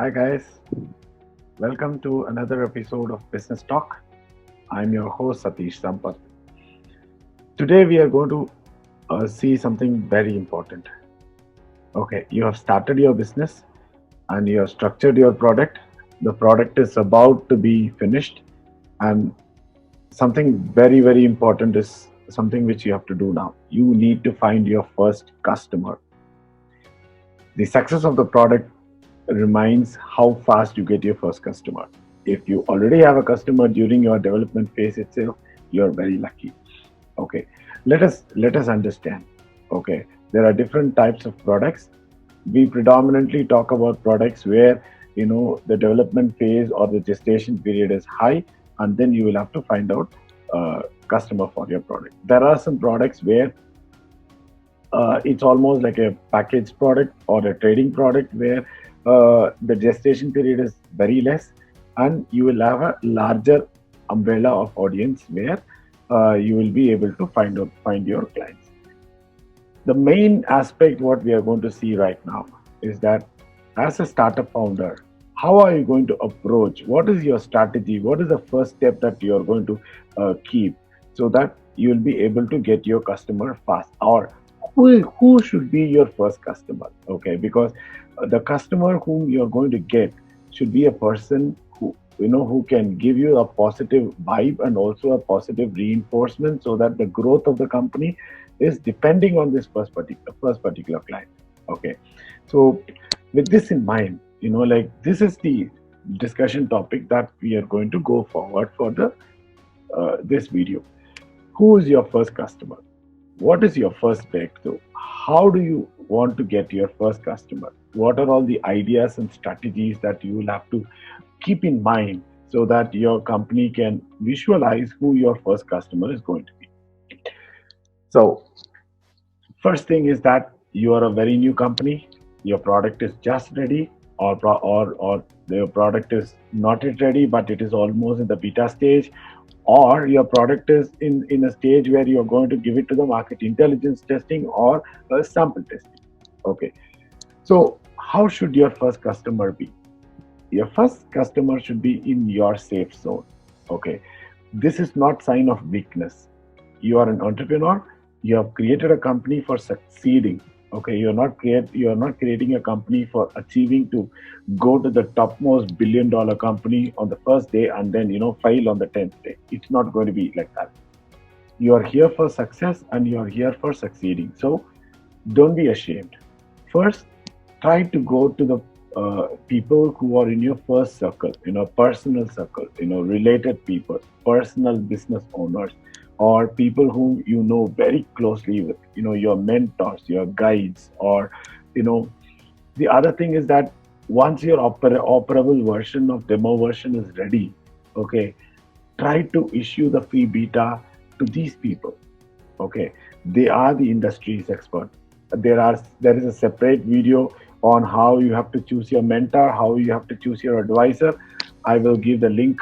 Hi guys, welcome to another episode of Business Talk. I'm your host Satish Sampath. Today we are going to see something very important. Okay, you have started your business and you have structured your product. The product is about to be finished, and something very important is something which you have to do now. You need to find your first customer. The success of the product remains how fast you get your first customer. If you already have a customer during your development phase itself, you're very lucky. Okay, let us understand. Okay, there are different types of products. We predominantly talk about products where the development phase or the gestation period is high, and then you will have to find out customer for your product. There are some products where it's almost like a packaged product or a trading product where the gestation period is very less, and you will have a larger umbrella of audience where you will be able to find your clients. The main aspect what we are going to see right now is that as a startup founder, how are you going to approach? What is your strategy? What is the first step that you are going to keep so that you will be able to get your customer fast? Or who should be your first customer? Okay, because the customer whom you are going to get should be a person who can give you a positive vibe and also a positive reinforcement, so that the growth of the company is depending on this first particular client. Okay, so with this in mind, like this is the discussion topic that we are going to go forward for the this video. Who is your first customer? What is your first breakthrough? How do you want to get your first customer? What are all the ideas and strategies that you will have to keep in mind so that your company can visualize who your first customer is going to be? So, first thing is that you are a very new company, your product is just ready, or your product is not yet ready, but it is almost in the beta stage, or your product is in a stage where you're going to give it to the market intelligence testing or sample testing. Okay, so how should your first customer be? Your first customer should be in your safe zone. Okay, this is not sign of weakness. You are an entrepreneur, you have created a company for succeeding. Okay, you're not creating a company for achieving to go to the topmost billion-dollar company on the first day and then fail on the 10th day. It's not going to be like that. You are here for success and you are here for succeeding. So don't be ashamed. First, try to go to the people who are in your first circle, personal circle, related people, personal business owners, or people whom you know very closely with, your mentors, your guides, or you know. The other thing is that once your operable version of demo version is ready, okay, try to issue the free beta to these people. Okay, they are the industry's expert. There is a separate video on how you have to choose your mentor, how you have to choose your advisor. I will give the link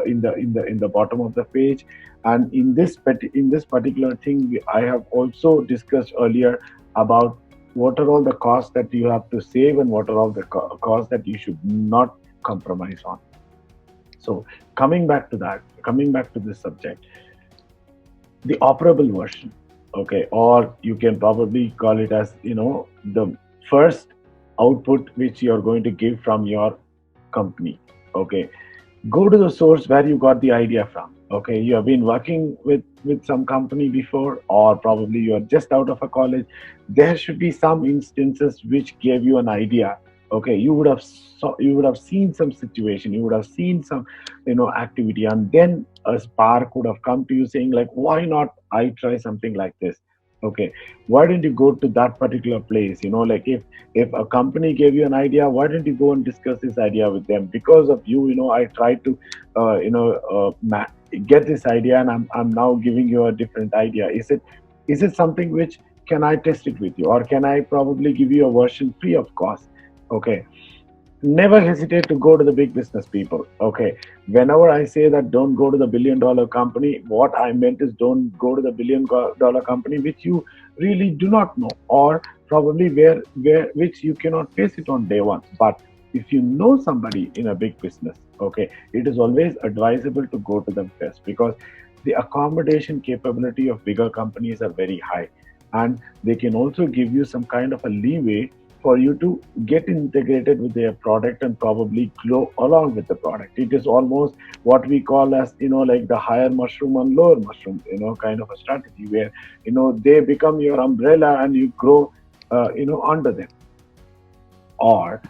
in the bottom of the page. And in this particular thing, I have also discussed earlier about what are all the costs that you have to save and what are all the costs that you should not compromise on. So coming back to this subject, the operable version, okay, or you can probably call it as the first output which you are going to give from your company. Okay, go to the source where you got the idea from. Okay, you have been working with some company before, or probably you are just out of a college. There should be some instances which gave you an idea. Okay, you would have seen some situation, you would have seen some activity, and then a spark would have come to you saying like, why not I try something like this? Okay, why didn't you go to that particular place? Like if a company gave you an idea, why didn't you go and discuss this idea with them? Because of you, I tried to get this idea, and I'm now giving you a different idea. Is it something which can I test it with you, or can I probably give you a version free of cost? Okay, never hesitate to go to the big business people. Okay, whenever I say that don't go to the billion-dollar company, what I meant is don't go to the billion-dollar company which you really do not know, or probably where which you cannot face it on day one. But if you know somebody in a big business, okay, it is always advisable to go to them first, because the accommodation capability of bigger companies are very high, and they can also give you some kind of a leeway for you to get integrated with their product and probably grow along with the product. It is almost what we call as, like the higher mushroom and lower mushroom, kind of a strategy where, they become your umbrella and you grow, under them. Or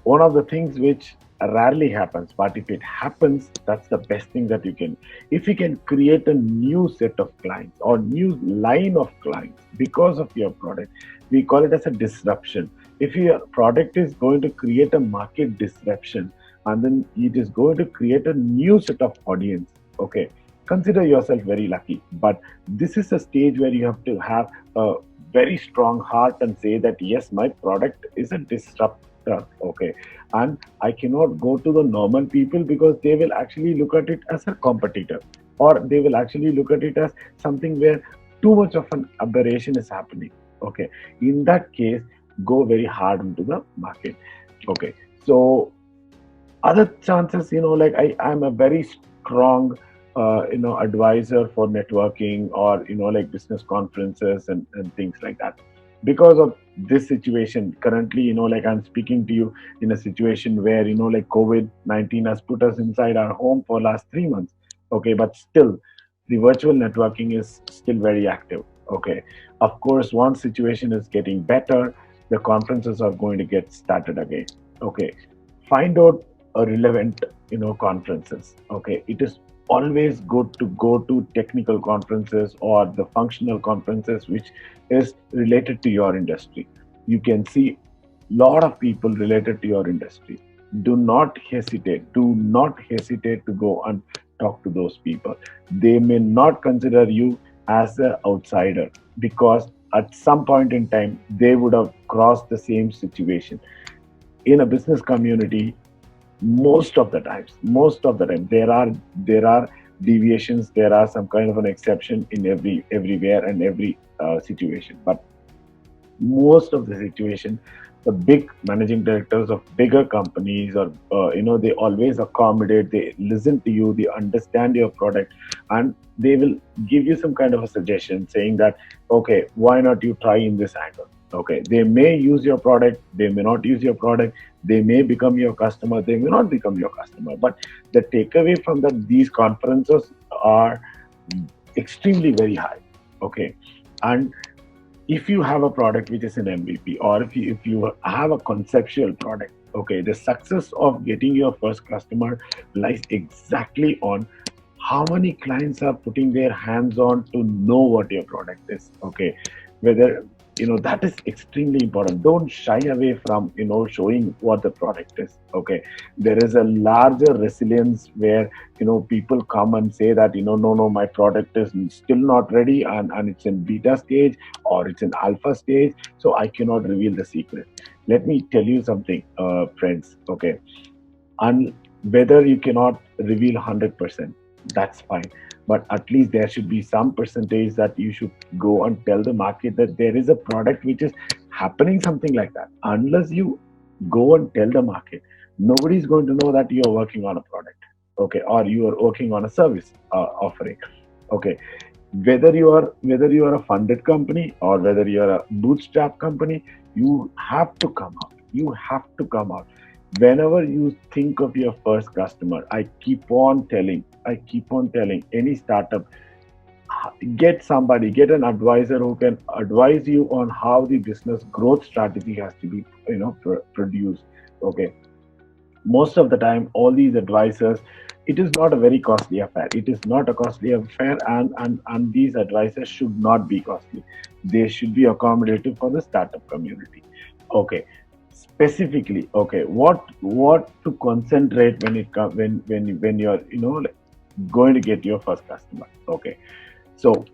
one of the things which rarely happens, but if it happens, that's the best thing that you can. If you can create a new set of clients or new line of clients because of your product, we call it as a disruption. If your product is going to create a market disruption, and then it is going to create a new set of audience, okay, consider yourself very lucky. But this is a stage where you have to have a very strong heart and say that yes, my product is a disruptor, okay, and I cannot go to the normal people because they will actually look at it as a competitor, or they will actually look at it as something where too much of an aberration is happening. Okay, in that case, go very hard into the market. Okay, so other chances, like I'm a very strong advisor for networking, or like business conferences and things like that, because of this situation currently. Like I'm speaking to you in a situation where, like COVID-19 has put us inside our home for last 3 months. Okay, but still the virtual networking is still very active. Okay, of course, once situation is getting better, the conferences are going to get started again. Okay, find out a relevant conferences. Okay, it is always good to go to technical conferences or the functional conferences which is related to your industry. You can see lot of people related to your industry. Do not hesitate to go and talk to those people. They may not consider you as an outsider, because at some point in time they would have crossed the same situation. In a business community, most of the time there are deviations, there are some kind of an exception in everywhere and every situation. But most of the situation, the big managing directors of bigger companies, or they always accommodate, they listen to you, they understand your product, and they will give you some kind of a suggestion saying that, okay, why not you try in this angle. Okay, they may use your product, they may not use your product, they may become your customer, they may not become your customer. But the takeaway from that, these conferences are extremely very high. Okay, and if you have a product which is an MVP, or if you have a conceptual product, okay, the success of getting your first customer lies exactly on how many clients are putting their hands on to know what your product is. Okay, whether that is extremely important. Don't shy away from showing what the product is. Okay, there is a larger resilience where people come and say that no, my product is still not ready, and it's in beta stage or it's in alpha stage, so I cannot reveal the secret. Let me tell you something, friends. Okay, and whether you cannot reveal 100%, that's fine, but at least there should be some percentage that you should go and tell the market that there is a product which is happening, something like that. Unless you go and tell the market, nobody is going to know that you are working on a product, okay, or you are working on a service offering. Okay, whether you are a funded company or whether you are a bootstrap company, you have to come out. You have to come out. Whenever you think of your first customer, I keep on telling any startup, get an advisor who can advise you on how the business growth strategy has to be produced. Okay, most of the time all these advisors, it is not a very costly affair. It is not a costly affair, and these advisors should not be costly. They should be accommodative for the startup community. Okay, specifically, okay, what to concentrate when it comes when you're like, going to get your first customer. Okay, so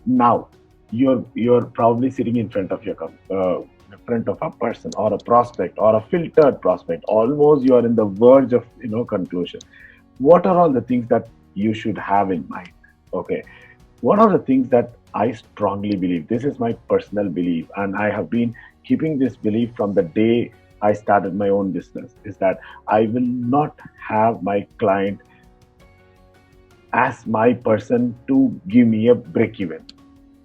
now you're probably sitting in front of in front of a person or a prospect or a filtered prospect. Almost you are in the verge of conclusion. What are all the things that you should have in mind? Okay, one of the things that I strongly believe, this is my personal belief, and I have been keeping this belief from the day I started my own business is that I will not have my client as my person to give me a break even.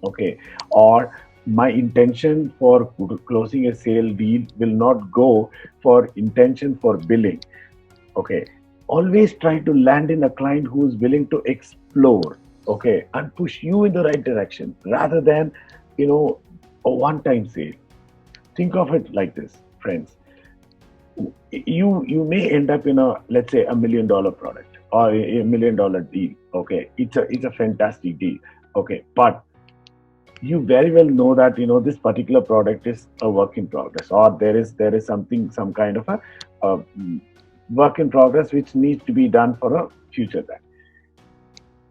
Okay, or my intention for closing a sale deal will not go for intention for billing. Okay, always try to land in a client who is willing to explore, okay, and push you in the right direction rather than, you know, a one time sale. Think of it like this, friends. You may end up in a, let's say, $1 million product or a $1 million deal. Okay, it's a fantastic deal. Okay, but you very well know that this particular product is a work in progress, or there is something, some kind of a work in progress which needs to be done for a future time.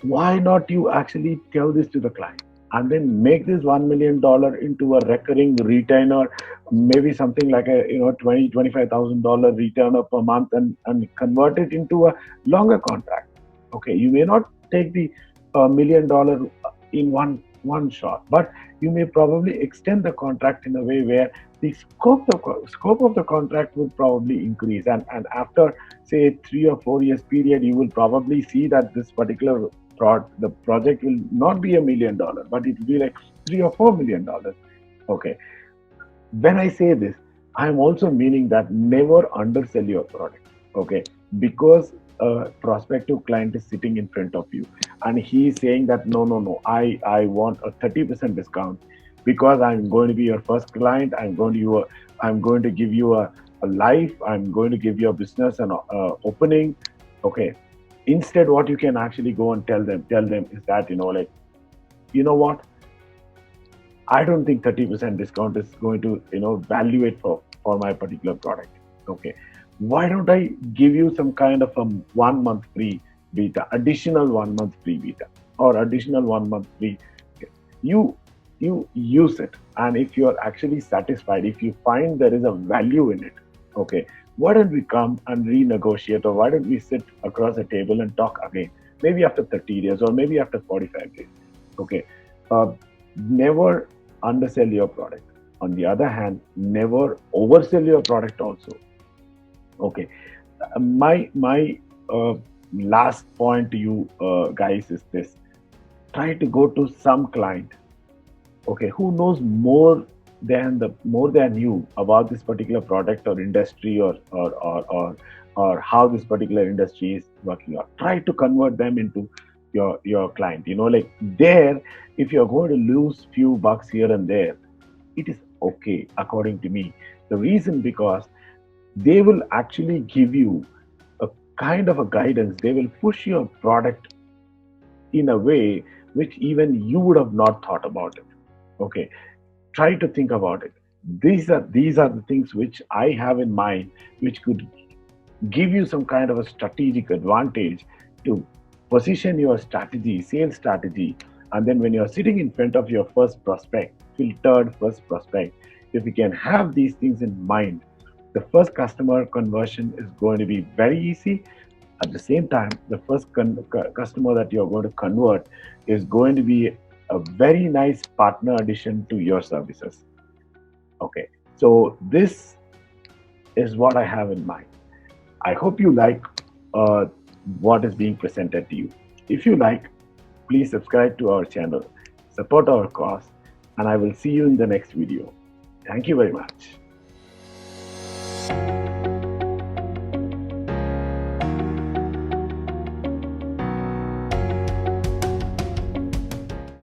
Why not you actually tell this to the client and then make this $1 million into a recurring retainer, maybe something like a 25,000 retainer per month, and convert it into a longer contract. Okay, you may not take the $1 million in one shot, but you may probably extend the contract in a way where the scope of the contract would probably increase, and after say 3 or 4 years period, you will probably see that this particular the project will not be $1 million, but it will be like $3 or $4 million. Okay. When I say this, I am also meaning that never undersell your product. Okay. Because a prospective client is sitting in front of you and he is saying that no, no, no, I want a 30% discount because I'm going to be your first client. I'm going to give you a life. I'm going to give you a business and opening. Okay. Instead, what you can actually go and tell them is that, like, you know what, I don't think 30% discount is going to, value it for my particular product. Okay. Why don't I give you some kind of a 1 month free beta, additional 1 month free beta, or additional 1 month free? Okay. You you use it, and if you are actually satisfied, if you find there is a value in it, okay, why don't we come and renegotiate, or why don't we sit across a table and talk again? Maybe after 30 days, or maybe after 45 days. Okay. Uh, Never undersell your product. On the other hand, never oversell your product also. Okay. My last point to you guys is this: try to go to some client, okay, who knows more than you about this particular product or industry, or how this particular industry is working out. Try to convert them into your client. Like there, if you're going to lose few bucks here and there, it is okay according to me. The reason, because they will actually give you a kind of a guidance. They will push your product in a way which even you would have not thought about it. Okay, try to think about it. These are the things which I have in mind, which could give you some kind of a strategic advantage to position your strategy, sales strategy. And then when you're sitting in front of your first prospect, filtered first prospect, if you can have these things in mind, the first customer conversion is going to be very easy. At the same time, the first customer that you're going to convert is going to be a very nice partner addition to your services. Okay, so this is what I have in mind. I hope you like uh, what is being presented to you. If you like, please subscribe to our channel, support our cause, and I will see you in the next video. Thank you very much.